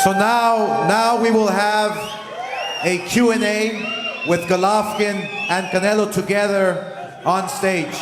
So now we will have a Q&A with Golovkin and Canelo together on stage.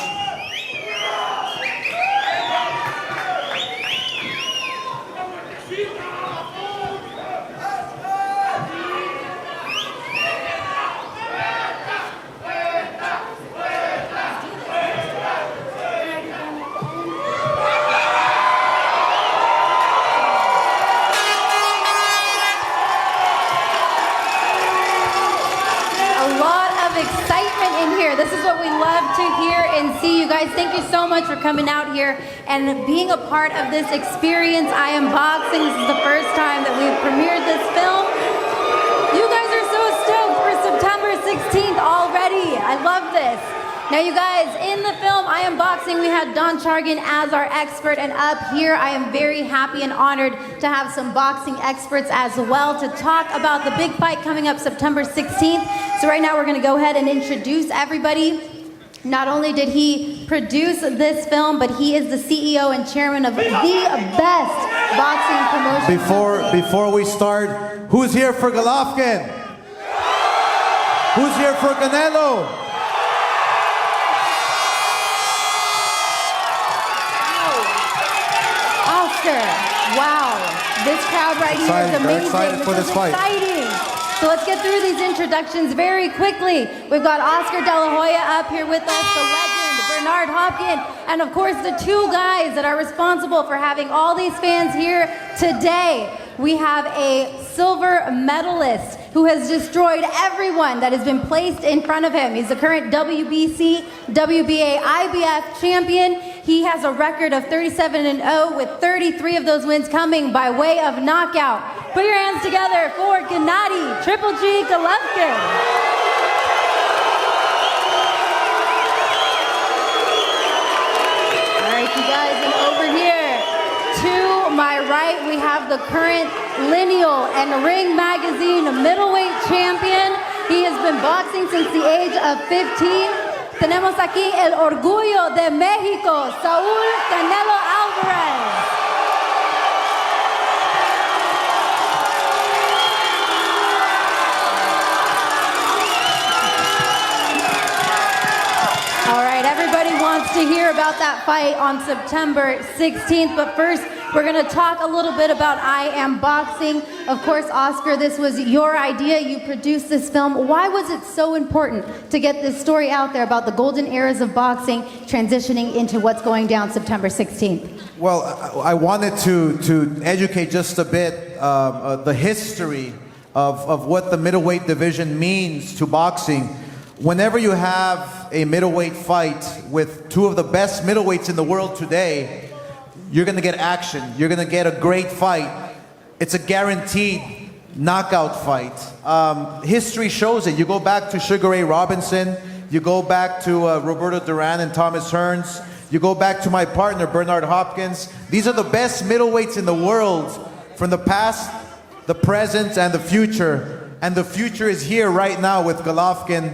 Excitement in here. This is what we love to hear and see. You guys, thank you so much for coming out here and being a part of this experience. I Am Boxing. This is the first time that we've premiered this film. You guys are so stoked for September 16th already. I love this. Now, you guys, in the film I Am Boxing, we had Don Chargan as our expert, and up here I am very happy and honored to have some boxing experts as well to talk about the big fight coming up September 16th. So right now we're going to go ahead and introduce everybody. Not only did he produce this film, but he is the CEO and chairman of the best boxing promotion. Before we start, who's here for Golovkin? Who's here for Canelo? Wow, this crowd right here is amazing. They're excited for this fight. Exciting. So let's get through these introductions very quickly. We've got Oscar De La Hoya up here with us, the legend, Bernard Hopkins, and of course the two guys that are responsible for having all these fans here today. We have a silver medalist who has destroyed everyone that has been placed in front of him. He's the current WBC, WBA, IBF champion. He has a record of 37-0 with 33 of those wins coming by way of knockout. Put your hands together for Gennady Triple G Golovkin. All right, you guys, and over here to my right, we have the current lineal and Ring Magazine middleweight champion. He has been boxing since the age of 15. Tenemos aquí el orgullo de México, Saúl Canelo Álvarez. All right, everybody wants to hear about that fight on September 16th, but first, we're going to talk a little bit about I Am Boxing. Of course, Oscar, this was your idea. You produced this film. Why was it so important to get this story out there about the golden eras of boxing transitioning into what's going down September 16th? Well, I wanted to educate just a bit the history of what the middleweight division means to boxing. Whenever you have a middleweight fight with two of the best middleweights in the world today, you're going to get action. You're going to get a great fight. It's a guaranteed knockout fight. History shows it. You go back to Sugar Ray Robinson. You go back to Roberto Duran and Thomas Hearns. You go back to my partner, Bernard Hopkins. These are the best middleweights in the world from the past, the present, and the future. And the future is here right now with Golovkin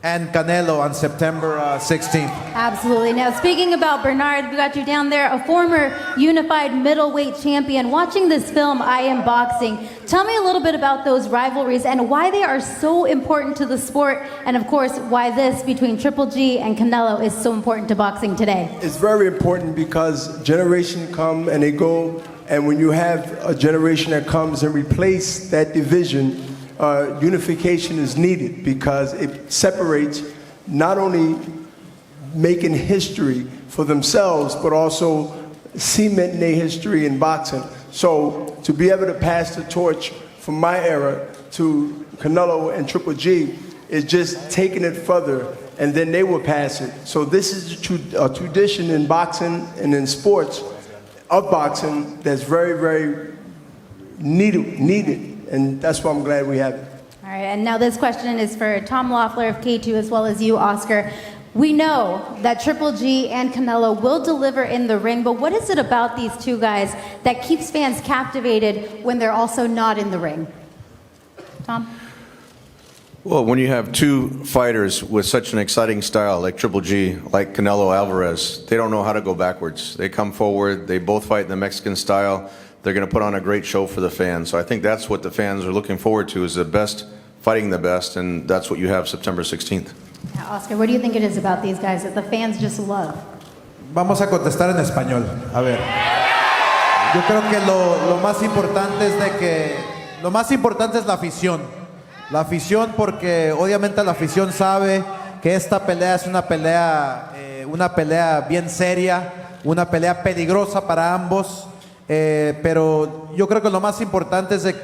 and Canelo on September 16th. Absolutely. Now, speaking about Bernard, we got you down there, a former unified middleweight champion. Watching this film, I Am Boxing, tell me a little bit about those rivalries and why they are so important to the sport, and of course, why this between Triple G and Canelo is so important to boxing today. It's very important because generations come and they go, and when you have a generation that comes and replace that division, unification is needed because it separates not only making history for themselves, but also cementing their history in boxing. So to be able to pass the torch from my era to Canelo and Triple G is just taking it further, and then they will pass it. So this is a tradition in boxing and in sports of boxing that's very, very needed. And that's why I'm glad we have it. All right, and now this question is for Tom Loeffler of K2 as well as you, Oscar. We know that Triple G and Canelo will deliver in the ring, but what is it about these two guys that keeps fans captivated when they're also not in the ring? Tom? Well, when you have two fighters with such an exciting style like Triple G, like Canelo Alvarez, they don't know how to go backwards. They come forward, they both fight in the Mexican style. they're going to put on a great show for the fans. So I think that's what the fans are looking forward to, is the best fighting the best, and that's what you have September 16th. Yeah, Oscar, what do you think it is about these guys that the fans just love? Vamos a contestar en español. A ver. Yo creo que lo más importante es de que lo más importante es la afición. La afición, porque obviamente la afición sabe que esta pelea es una pelea bien seria, una pelea peligrosa para ambos. Pero yo creo que lo más importante es de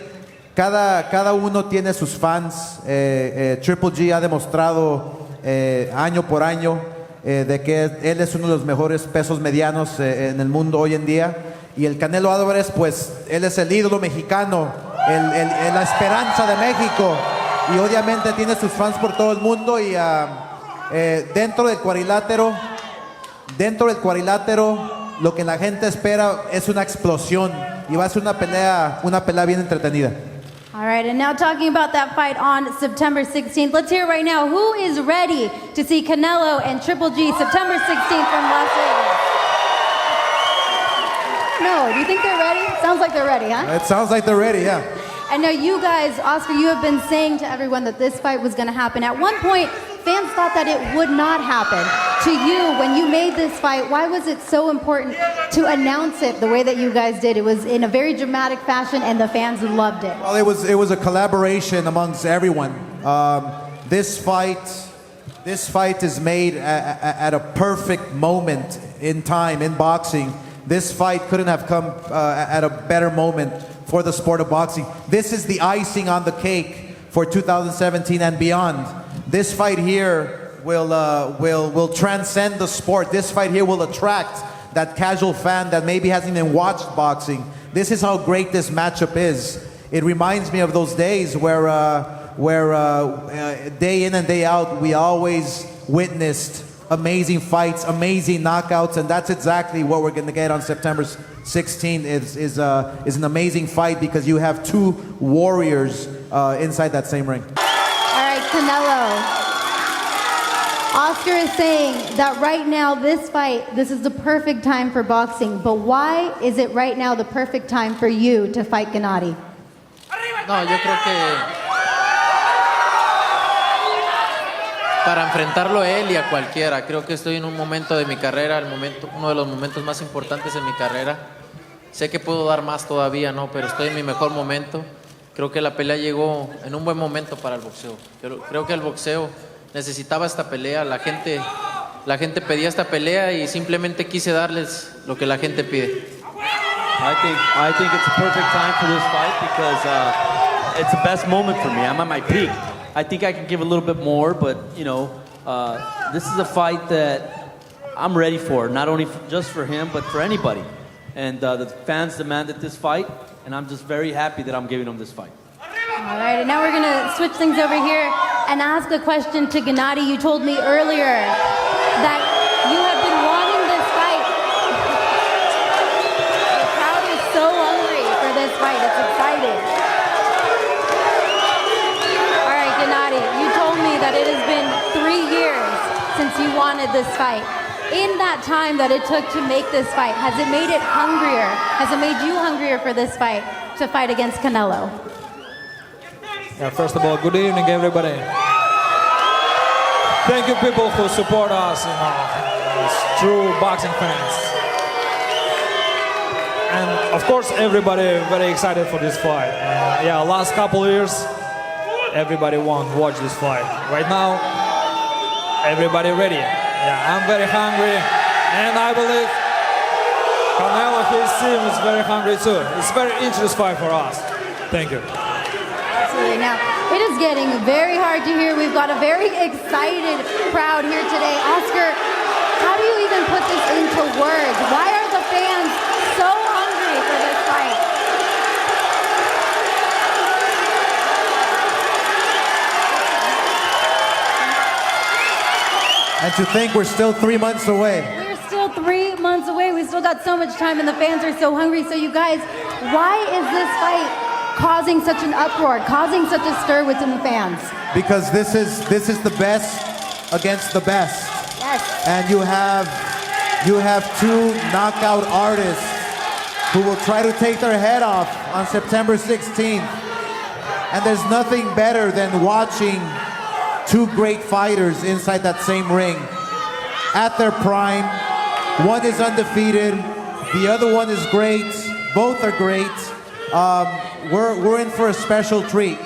cada uno tiene sus fans. Triple G ha demostrado año por año de que él es uno de los mejores pesos medianos en el mundo hoy en día. Y el Canelo Álvarez, pues él es el ídolo mexicano, la esperanza de México. Y obviamente tiene sus fans por todo el mundo. Y dentro del cuadrilátero, lo que la gente espera es una explosión. Y va a ser una pelea bien entretenida. All right, and now talking about that fight on September 16th, let's hear right now who is ready to see Canelo and Triple G September 16th from Las Vegas. No, do you think they're ready? Sounds like they're ready, huh? It sounds like they're ready, yeah. I know you guys, Oscar, you have been saying to everyone that this fight was going to happen. At one point, fans thought that it would not happen. To you, when you made this fight, why was it so important to announce it the way that you guys did? It was in a very dramatic fashion, and the fans loved it. Well, it was a collaboration amongst everyone. This fight is made at a perfect moment in time in boxing. This fight couldn't have come at a better moment for the sport of boxing. This is the icing on the cake for 2017 and beyond. This fight here will transcend the sport. This fight here will attract that casual fan that maybe hasn't even watched boxing. This is how great this matchup is. It reminds me of those days where day in and day out we always witnessed amazing fights, amazing knockouts, and that's exactly what we're going to get on September 16th. Is an amazing fight because you have two warriors inside that same ring. All right, Canelo. Oscar is saying that right now, this fight, this is the perfect time for boxing. But why is it right now the perfect time for you to fight Gennady? No, yo creo que para enfrentarlo a él y a cualquiera. Creo que estoy en un momento de mi carrera, uno de los momentos más importantes en mi carrera. Sé que puedo dar más todavía, ¿no? Pero estoy en mi mejor momento. Creo que la pelea llegó en un buen momento para el boxeo. Creo que el boxeo necesitaba esta pelea. La gente pedía esta pelea y simplemente quise darles lo que la gente pide. I think it's a perfect time for this fight because it's the best moment for me. I'm at my peak. I think I can give a little bit more, but this is a fight that I'm ready for, not only just for him, but for anybody. And the fans demanded this fight, and I'm just very happy that I'm giving them this fight. All right, and now we're going to switch things over here and ask a question to Gennady. You told me earlier that you have been wanting this fight. The crowd is so hungry for this fight. It's exciting. All right, Gennady, you told me that it has been 3 years since you wanted this fight. In that time that it took to make this fight, has it made it hungrier? Has it made you hungrier for this fight, to fight against Canelo? Yeah, first of all, good evening, everybody. Thank you, people who support us, as true boxing fans. And of course, everybody very excited for this fight. Last couple of years, everybody want to watch this fight. Right now, everybody ready. Yeah, I'm very hungry, and I believe Canelo, his team is very hungry too. It's a very interesting fight for us. Thank you. Absolutely. Now, it is getting very hard to hear. We've got a very excited crowd here today. Oscar, how do you even put this into words? Why are the fans so hungry for this fight? And to think we're still 3 months away. We're still 3 months away. We still got so much time, and the fans are so hungry. So you guys, why is this fight causing such an uproar, causing such a stir within the fans? Because this is the best against the best. Yes. And you have two knockout artists who will try to take their head off on September 16th. And there's nothing better than watching two great fighters inside that same ring at their prime. One is undefeated, the other one is great. Both are great. We're in for a special treat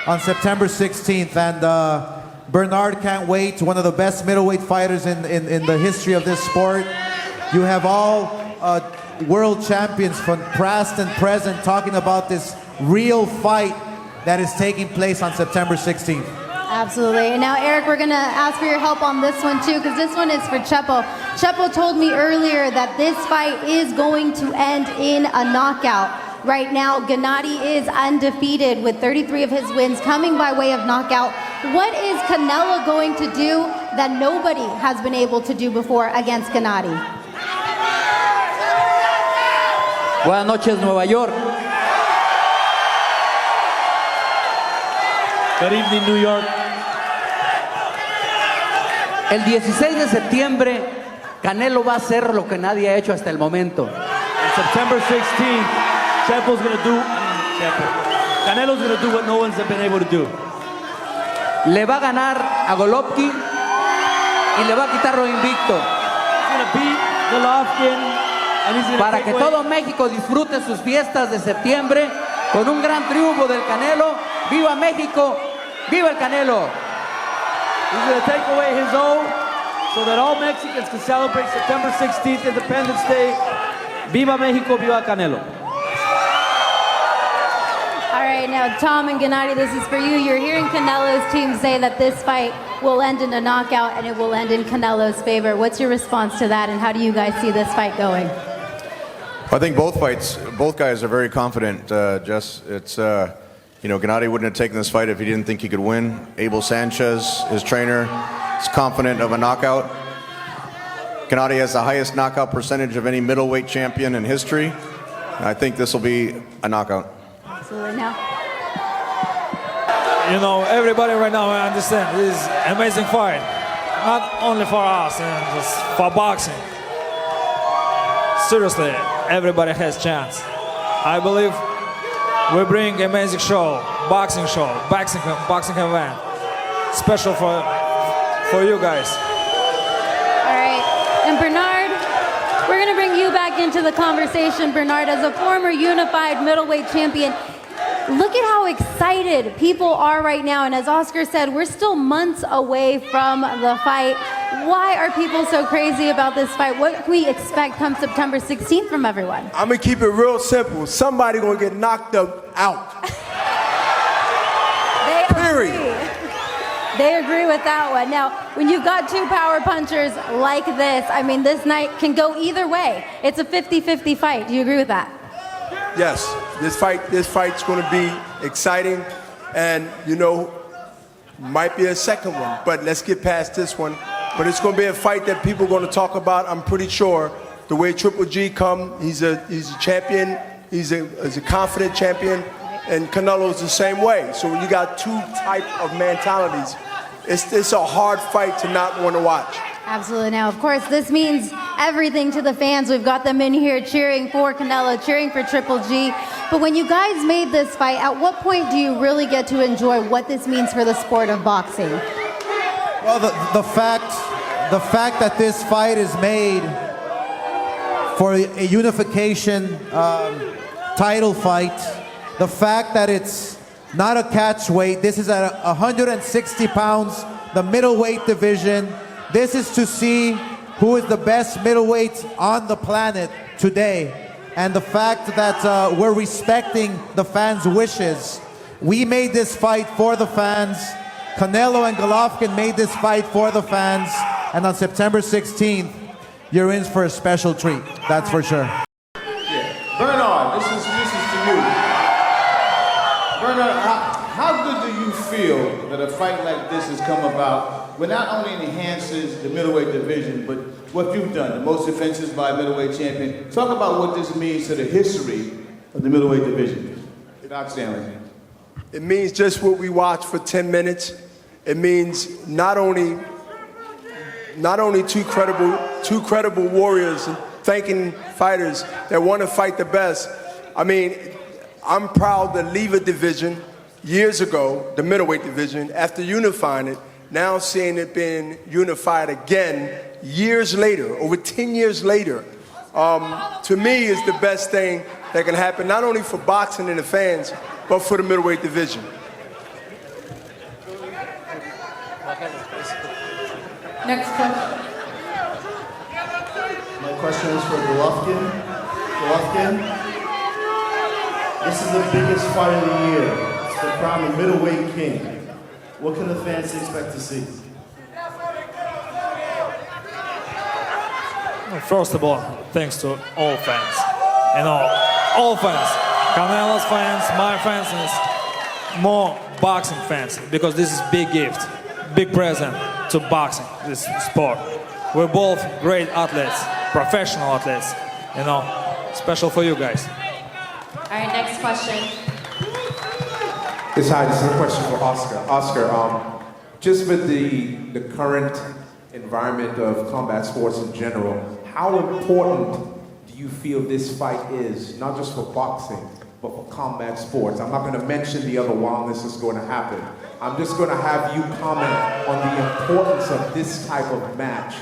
on September 16th, and Bernard can't wait. One of the best middleweight fighters in the history of this sport. You have all world champions from past and present talking about this real fight that is taking place on September 16th. Absolutely. And now, Eric, we're going to ask for your help on this one, too, because this one is for Chepo. Chepo told me earlier that this fight is going to end in a knockout. Right now, Gennady is undefeated with 33 of his wins coming by way of knockout. What is Canelo going to do that nobody has been able to do before against Gennady? Buenas noches, Nueva York. Good evening, New York. El 16 de septiembre, Canelo va a hacer lo que nadie ha hecho hasta el momento. On September 16th, Canelo's gonna do what no one's been able to do. Le va a ganar a Golovkin y le va a quitar lo invicto. He's gonna beat Golovkin, and he's gonna Para take que away- todo México disfrute sus fiestas de septiembre con un gran triunfo del Canelo. ¡Viva México! ¡Viva el Canelo! He's gonna take away his own, so that all Mexicans can celebrate September 16th, Independence Day. Viva Mexico! Viva Canelo! All right, now, Tom and Gennady, this is for you. You're hearing Canelo's team say that this fight will end in a knockout and it will end in Canelo's favor. What's your response to that, and how do you guys see this fight going? I think both guys are very confident, Jess. It's, Gennady wouldn't have taken this fight if he didn't think he could win. Abel Sanchez, his trainer, is confident of a knockout. Gennady has the highest knockout percentage of any middleweight champion in history. And I think this will be a knockout. Absolutely. Now, You know, everybody right now, I understand, this is an amazing fight. Not only for us, and just for boxing. Seriously, everybody has chance. I believe we bring amazing boxing event, special for you guys. all right. And Bernard, we're going to bring you back into the conversation, Bernard, as a former unified middleweight champion. Look at how excited people are right now. And as Oscar said, we're still months away from the fight. Why are people so crazy about this fight? What can we expect come September 16th from everyone? I'm gonna keep it real simple. Somebody gonna get knocked out. They Period. agree. They agree with that one. Now, when you've got two power punchers like this, I mean, this night can go either way. It's a 50-50 fight. Do you agree with that? Yes, this fight's gonna be exciting, and might be a second one. But let's get past this one. But it's gonna be a fight that people are gonna talk about. I'm pretty sure the way Triple G come, he's a champion. He's a confident champion, and Canelo's the same way. So when you got two type of mentalities, it's a hard fight to not want to watch. Absolutely. Now, of course, this means everything to the fans. We've got them in here cheering for Canelo, cheering for Triple G. But when you guys made this fight, at what point do you really get to enjoy what this means for the sport of boxing? Well, the fact that this fight is made for a unification title fight, the fact that it's not a catch weight, this is at 160 pounds, the middleweight division. This is to see who is the best middleweight on the planet today. And the fact that we're respecting the fans' wishes. We made this fight for the fans. Canelo and Golovkin made this fight for the fans. And on September 16th, you're in for a special treat. That's for sure. Bernard, this is to you. Bernard, how good do you feel that a fight like this has come about, where not only enhances the middleweight division, but what you've done, the most defenses by a middleweight champion? Talk about what this means to the history of the middleweight division. Doc Stanley. It means just what we watched for 10 minutes. It means not only two credible warriors thanking fighters that want to fight the best. I mean, I'm proud to leave a division years ago, the middleweight division, after unifying it, now seeing it being unified again years later, over 10 years later, to me is the best thing that can happen, not only for boxing and the fans, but for the middleweight division. Next question. My question is for Golovkin. Golovkin, this is the biggest fight of the year. It's the crown of middleweight king. What can the fans expect to see? First of all, thanks to all fans. You know, all fans. Canelo's fans, my fans, and more boxing fans. Because this is big gift, big present to boxing, this sport. We're both great athletes, professional athletes. You know, special for you guys. All right, next question. This is a question for Oscar. Oscar, just with the current environment of combat sports in general, how important do you feel this fight is, not just for boxing, but for combat sports? I'm not going to mention the other while this is going to happen. I'm just going to have you comment on the importance of this type of match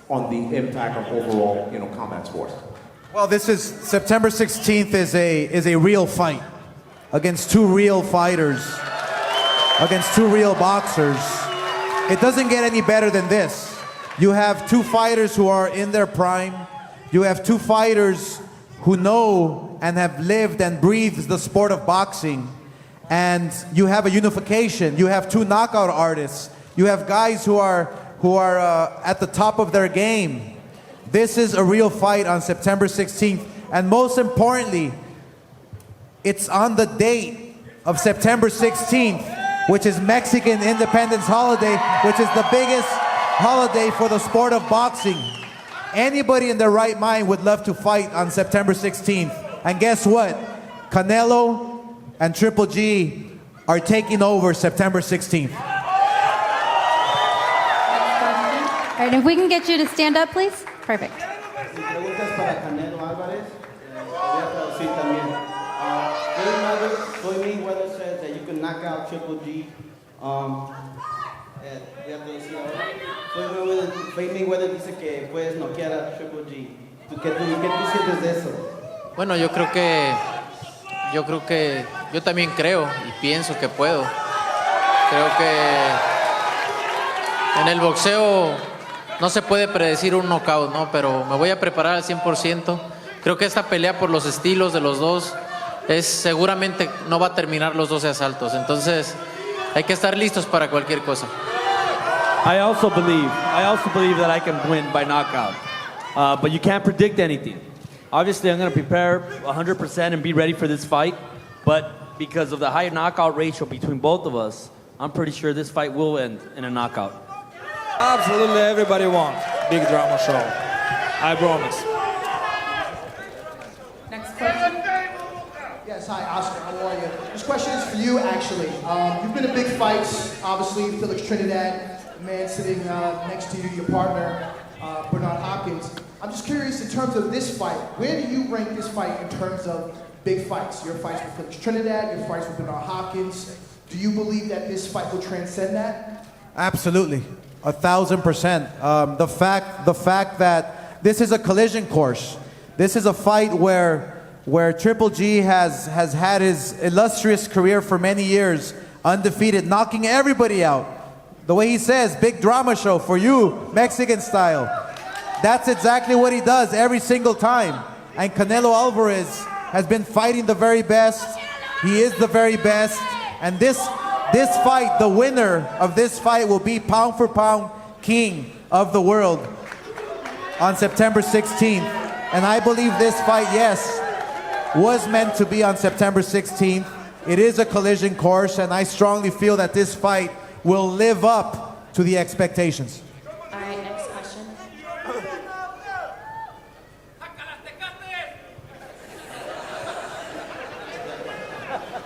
on the impact of overall, combat sports. Well, this is September 16th is a real fight against two real fighters, against two real boxers. It doesn't get any better than this. You have two fighters who are in their prime. You have two fighters who know and have lived and breathed the sport of boxing. And you have a unification. You have two knockout artists. You have guys who are at the top of their game. This is a real fight on September 16th. And most importantly, it's on the date of September 16th, which is Mexican Independence Holiday, which is the biggest holiday for the sport of boxing. Anybody in their right mind would love to fight on September 16th. And guess what? Canelo and Triple G are taking over September 16th. All right, if we can get you to stand up, please. Perfect. Preguntas para Canelo Álvarez. Voy a traducir también. Floyd Mayweather says that you can knock out Triple G. Voy a traducir ahora. Floyd Mayweather dice que puedes noquear a Triple G. ¿Qué tú sientes de eso? Bueno, yo creo que yo también creo y pienso que puedo. Creo que en el boxeo no se puede predecir un knockout, ¿no? Pero me voy a preparar al 100%. Creo que esta pelea por los estilos de los dos seguramente no va a terminar los 12 asaltos. Entonces hay que estar listos para cualquier cosa. I also believe that I can win by knockout. But you can't predict anything. Obviously, I'm going to prepare 100% and be ready for this fight. But because of the high knockout ratio between both of us, I'm pretty sure this fight will end in a knockout. Absolutely everybody wants big drama show. I promise. Next question. Yes, hi, Oscar. How are you? This question is for you, actually. You've been in big fights, obviously, Felix Trinidad, the man sitting next to you, your partner, Bernard Hopkins. I'm just curious, in terms of this fight, where do you rank this fight in terms of big fights? Your fights with Felix Trinidad, your fights with Bernard Hopkins. Do you believe that this fight will transcend that? Absolutely, 1,000%. The fact that this is a collision course. This is a fight where Triple G has had his illustrious career for many years, undefeated, knocking everybody out. The way he says, big drama show for you, Mexican style. That's exactly what he does every single time. And Canelo Alvarez has been fighting the very best. He is the very best. And this fight, the winner of this fight will be pound for pound king of the world on September 16th. And I believe this fight, yes, was meant to be on September 16th. It is a collision course, and I strongly feel that this fight will live up to the expectations. All right, next question.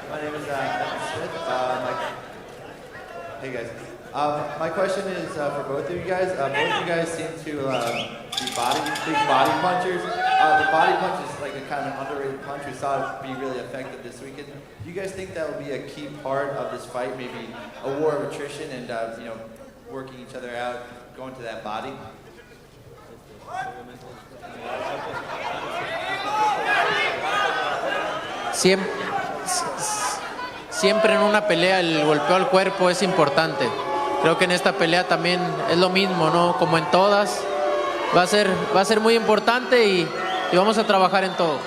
My name is Hey guys. My question is for both of you guys. Both of you guys seem to big body punchers. The body punch is like a kind of underrated punch. We saw it be really effective this weekend. Do you guys think that will be a key part of this fight? Maybe a war of attrition and working each other out, going to that body. Siempre en una pelea el golpeo al cuerpo es importante. Creo que en esta pelea también es lo mismo, ¿no? Como en todas, va a ser muy importante y vamos a trabajar en todo.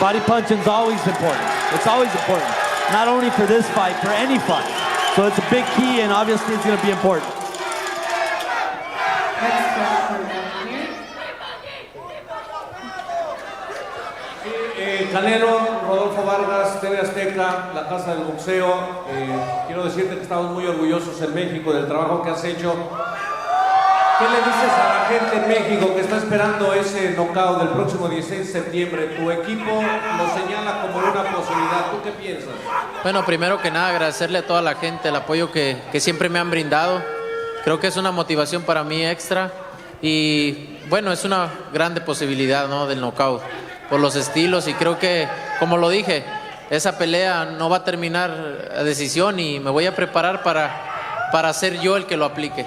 Body punching is always important. It's always important. Not only for this fight, for any fight. So it's a big key, and obviously it's going to be important. Canelo, Rodolfo Vargas, TV Azteca, la Casa del Boxeo. Quiero decirte que estamos muy orgullosos en México del trabajo que has hecho. ¿Qué le dices a la gente en México que está esperando ese knockout del próximo 16 de septiembre? Tu equipo lo señala como una posibilidad. ¿Tú qué piensas? Bueno, primero que nada agradecerle a toda la gente el apoyo que siempre me han brindado. Creo que es una motivación para mí extra y bueno, es una grande posibilidad, ¿no? Del knockout por los estilos y creo que, como lo dije, esa pelea no va a terminar a decisión y me voy a preparar para ser yo el que lo aplique.